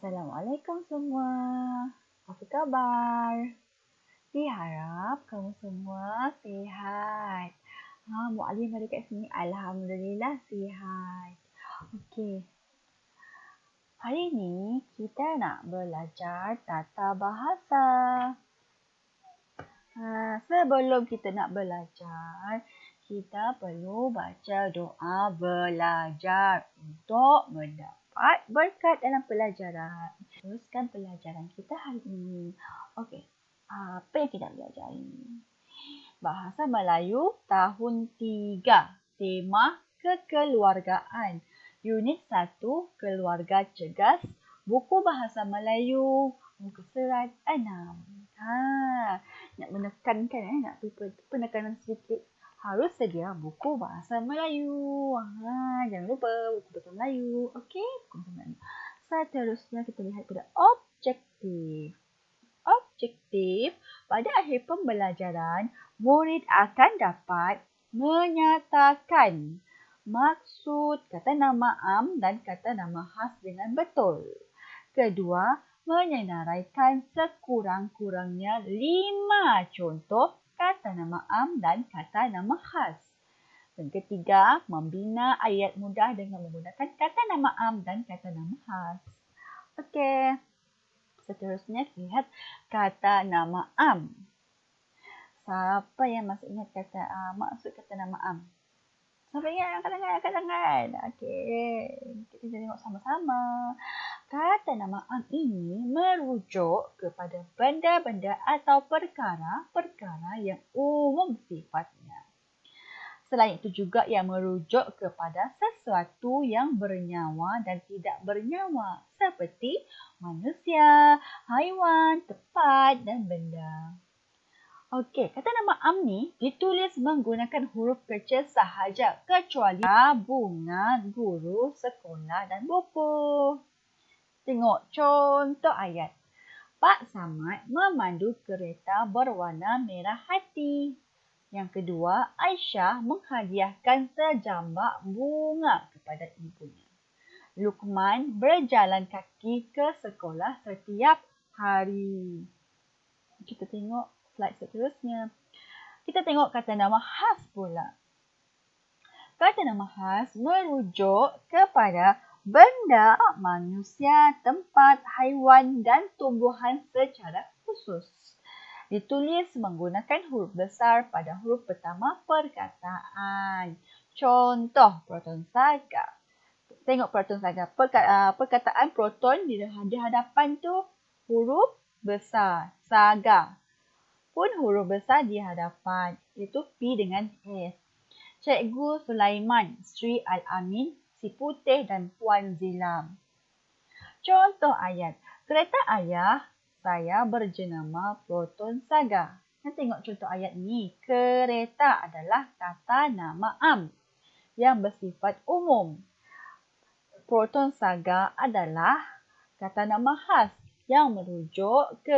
Assalamualaikum semua. Apa khabar? Diharap kamu semua sihat. Muallim ada kat sini. Alhamdulillah sihat. Okey. Hari ni kita nak belajar tata bahasa. Sebelum kita nak belajar, kita perlu baca doa belajar untuk mendapat berkat dalam pelajaran. Teruskan pelajaran kita hari ini. Okey, apa yang kita belajar hari ini? Bahasa Melayu tahun 3, tema kekeluargaan. Unit 1, keluarga cergas, buku bahasa Melayu, muka surat 6. Nak menekankan, nak penekanan sedikit. Harus sedia buku bahasa Melayu. Jangan lupa buku bahasa Melayu. Okey, buku bahasa Melayu. Seterusnya kita lihat pada objektif. Objektif, pada akhir pembelajaran, murid akan dapat menyatakan maksud kata nama am dan kata nama khas dengan betul. Kedua, menyenaraikan sekurang-kurangnya 5 contoh kata nama am dan kata nama khas. Dan ketiga, membina ayat mudah dengan menggunakan kata nama am dan kata nama khas. Okey. Seterusnya kita lihat kata nama am. Siapa yang masih ingat maksud kata nama am? Siapa ingat? Angkat tangan. Okey. Kita tengok sama-sama. Kata nama am ini merujuk kepada benda-benda atau perkara-perkara yang umum sifatnya. Selain itu juga ia merujuk kepada sesuatu yang bernyawa dan tidak bernyawa seperti manusia, haiwan, tempat dan benda. Okey, kata nama am ni ditulis menggunakan huruf kecil sahaja kecuali bunga, guru, sekolah dan buku. Tengok contoh ayat. Pak Samad memandu kereta berwarna merah hati. Yang kedua, Aisyah menghadiahkan sejambak bunga kepada ibunya. Luqman berjalan kaki ke sekolah setiap hari. Kita tengok slide seterusnya. Kita tengok kata nama khas pula. Kata nama khas merujuk kepada benda, manusia, tempat, haiwan dan tumbuhan secara khusus. Ditulis menggunakan huruf besar pada huruf pertama perkataan. Contoh proton saga. Tengok proton saga. Perkataan proton di hadapan tu huruf besar. Saga pun huruf besar di hadapan. Iaitu P dengan S. Cikgu Sulaiman, Sri Al-Amin, Si Putih dan Puan Zilam. Contoh ayat. Kereta ayah saya berjenama Proton Saga. Kita tengok contoh ayat ni. Kereta adalah kata nama am yang bersifat umum. Proton Saga adalah kata nama khas yang merujuk ke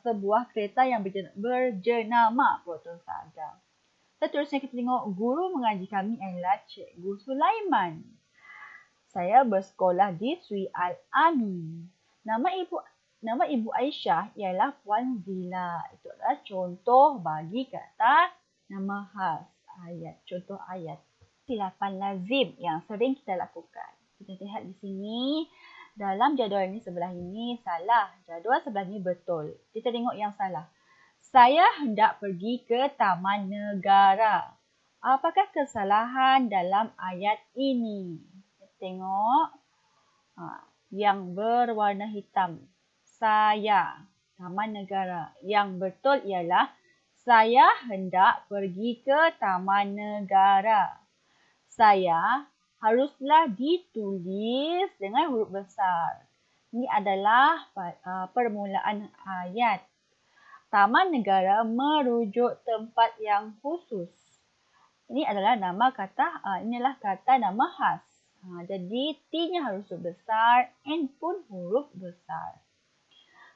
sebuah kereta yang berjenama Proton Saga. Seterusnya kita tengok guru mengaji kami adalah Cikgu Sulaiman. Saya bersekolah di Sri Al-Amin. Nama ibu Aisyah ialah Puan Zila. Itu adalah contoh bagi kata nama khas ayat. Contoh ayat. Silapan lazim yang sering kita lakukan. Kita lihat di sini. Dalam jadual ini sebelah ini salah. Jadual sebelah ini betul. Kita tengok yang salah. Saya hendak pergi ke Taman Negara. Apakah kesalahan dalam ayat ini? Kita tengok. Yang berwarna hitam. Saya, Taman Negara. Yang betul ialah saya hendak pergi ke Taman Negara. Saya haruslah ditulis dengan huruf besar. Ini adalah permulaan ayat. Taman Negara merujuk tempat yang khusus. Ini adalah inilah kata nama khas. Jadi T-nya harus huruf besar, N pun huruf besar.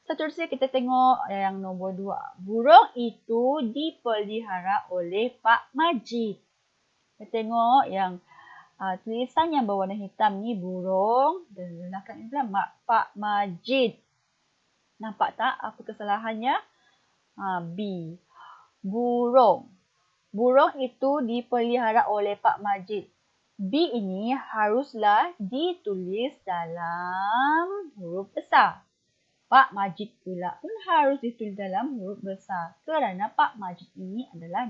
Seterusnya kita tengok yang nombor 2. Burung itu dipelihara oleh Pak Majid. Kita tengok yang Tulisan yang berwarna hitam ni burung. Dan belakang ni pula Pak Majid. Nampak tak apa kesalahannya? B. Burung. Burung itu dipelihara oleh Pak Majid. B ini haruslah ditulis dalam huruf besar. Pak Majid pula pun harus ditulis dalam huruf besar. Kerana Pak Majid ini adalah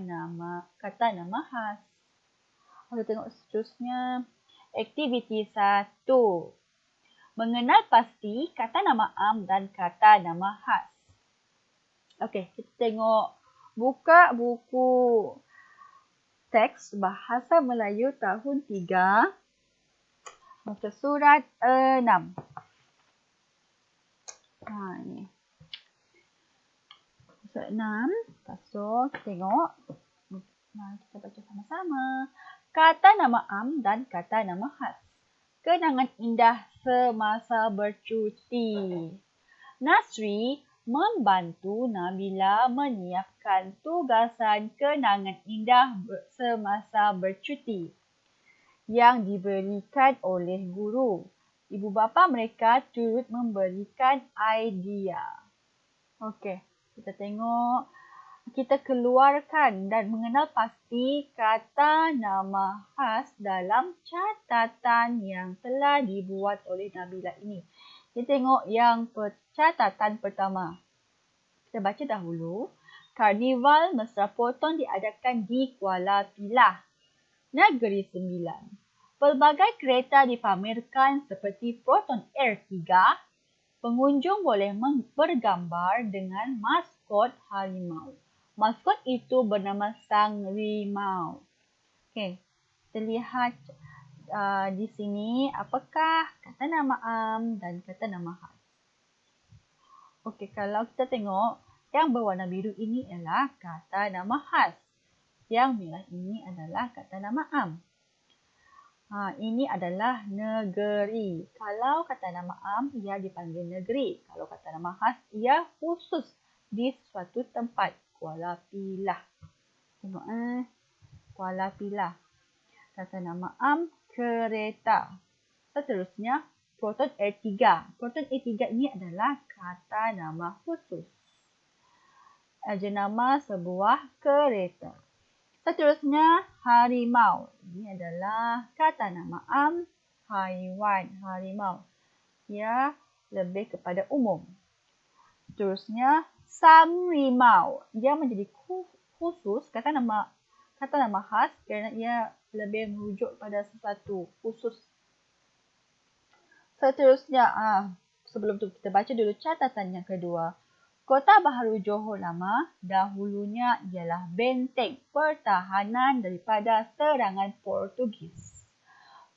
kata nama khas. Kita tengok seterusnya. Aktiviti 1. Mengenal pasti kata nama am dan kata nama khas. Okey, kita tengok. Buka buku teks Bahasa Melayu tahun 3. Muka surat 6. Ni. Surat 6. Lepas tu, kita tengok. Mari kita baca sama-sama. Kata nama am dan kata nama khas. Kenangan indah semasa bercuti. Nasri membantu Nabila menyiapkan tugasan kenangan indah semasa bercuti yang diberikan oleh guru. Ibu bapa mereka turut memberikan idea. Okey, kita tengok. Kita keluarkan dan mengenal pasti kata nama khas dalam catatan yang telah dibuat oleh Nabila ini. Kita tengok yang catatan pertama. Kita baca dahulu. Karnival Mesra Potong diadakan di Kuala Pilah, Negeri Sembilan. Pelbagai kereta dipamerkan seperti Proton Air 3. Pengunjung boleh bergambar dengan maskot harimau. Maskot itu bernama Sang Rimau. Okey, kita lihat di sini apakah kata nama am dan kata nama khas. Okey, kalau kita tengok yang berwarna biru ini adalah kata nama khas. Yang merah ini adalah kata nama am. Ini adalah negeri. Kalau kata nama am, ia dipanggil negeri. Kalau kata nama khas, ia khusus di suatu tempat. Kuala Pilah. Tengok Kuala Pilah. Kata nama am, kereta. Seterusnya, Proton Air 3. Proton Air 3 ini adalah kata nama khusus. Jenama sebuah kereta. Seterusnya, harimau. Ini adalah kata nama am, haiwan, harimau. Ia lebih kepada umum. Seterusnya, sang rimau. Ia menjadi khusus, kata nama khas kerana ia lebih merujuk pada sesuatu khusus. Seterusnya, sebelum tu kita baca dulu catatan yang kedua. Kota Baharu Johor Lama dahulunya ialah benteng pertahanan daripada serangan Portugis.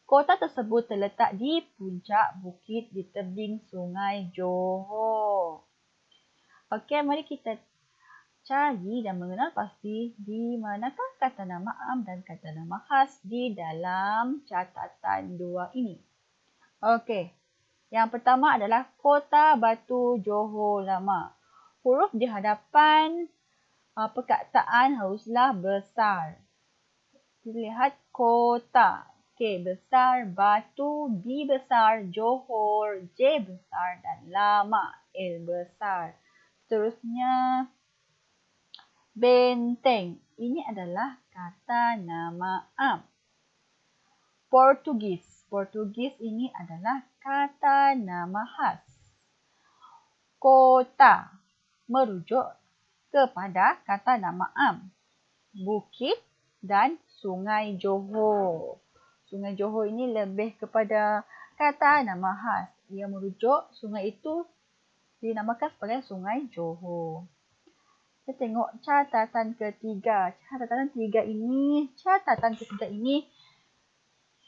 Kota tersebut terletak di puncak bukit di tebing Sungai Johor. Okey, mari kita cari dan mengenal pasti di manakah kata nama am dan kata nama khas di dalam catatan dua ini. Okey, yang pertama adalah Kota Batu Johor Lama. Huruf di hadapan perkataan haruslah besar. Kita lihat kota. K besar, batu, B besar, Johor, J besar dan lama, L besar. Seterusnya, benteng. Ini adalah kata nama am. Portugis. Portugis ini adalah kata nama khas. Kota merujuk kepada kata nama am. Bukit dan Sungai Johor. Sungai Johor ini lebih kepada kata nama khas. Ia merujuk sungai itu dinamakan sebagai Sungai Johor. Kita tengok catatan ketiga. Catatan ketiga ini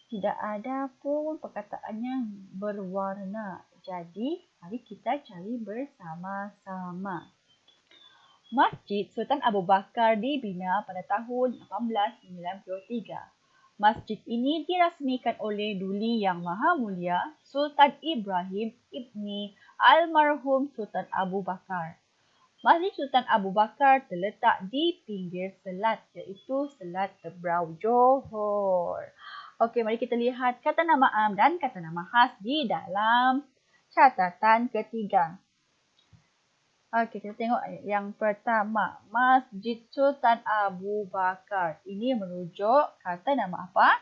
tidak ada pun perkataan yang berwarna. Jadi, mari kita cari bersama-sama. Masjid Sultan Abu Bakar dibina pada tahun 1893. Masjid ini dirasmikan oleh Duli Yang Maha Mulia Sultan Ibrahim Ibni Almarhum Sultan Abu Bakar. Masjid Sultan Abu Bakar terletak di pinggir selat iaitu Selat Tebrau Johor. Okey, mari kita lihat kata nama am dan kata nama khas di dalam catatan ketiga. Okey, kita tengok yang pertama. Masjid Sultan Abu Bakar. Ini merujuk kata nama apa?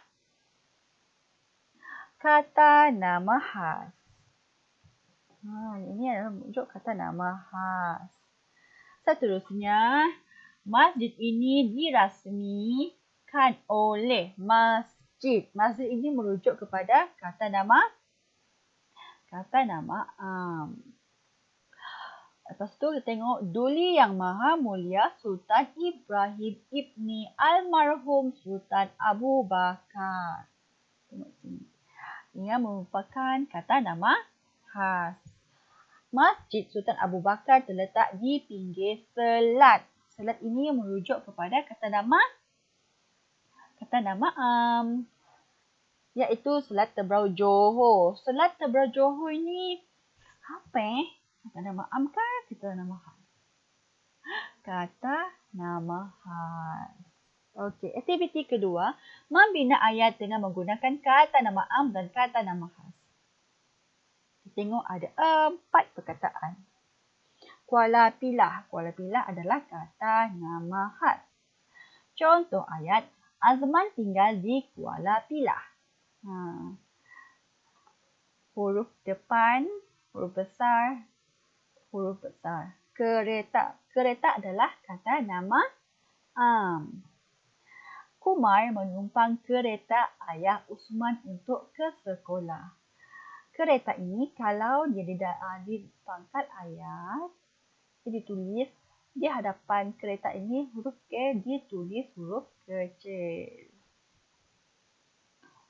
Kata nama khas. Ini adalah merujuk kata nama khas. Seterusnya, masjid ini dirasmikan oleh masjid. Masjid ini merujuk kepada kata nama am. Lepas tu kita tengok Duli Yang Maha Mulia Sultan Ibrahim Ibni Almarhum Sultan Abu Bakar. Tengok sini. Ia merupakan kata nama khas. Masjid Sultan Abu Bakar terletak di pinggir selat. Selat ini merujuk kepada kata nama iaitu Selat Tebrau Johor. Selat Tebrau Johor ini apa Kata nama am ke kata nama khas? Kata nama khas. Okey, aktiviti kedua, membina ayat dengan menggunakan kata nama am dan kata nama khas. Kita tengok ada 4 perkataan. Kuala Pilah. Kuala Pilah adalah kata nama khas. Contoh ayat, Azman tinggal di Kuala Pilah. Huruf depan, huruf besar. Kereta. Kereta adalah kata nama am. Kumar menumpang kereta ayah Usman untuk ke sekolah. Kereta ini kalau dia di pangkat ayat, dia ditulis di hadapan kereta ini huruf K ditulis huruf kecil.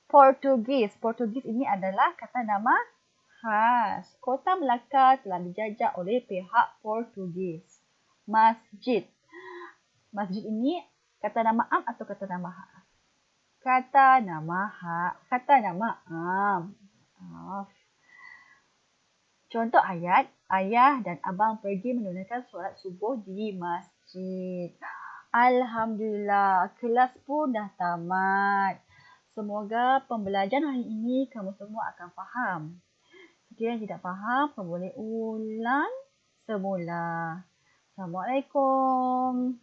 Portugis. Portugis ini adalah kata nama khas. Kota Melaka telah dijajah oleh pihak Portugis. Masjid. Masjid ini kata nama am atau kata nama khas? Kata nama am. Contoh ayat, ayah dan abang pergi menunaikan solat subuh di masjid. Alhamdulillah, kelas pun dah tamat. Semoga pembelajaran hari ini kamu semua akan faham. Jika tidak faham, kamu boleh ulang semula. Assalamualaikum.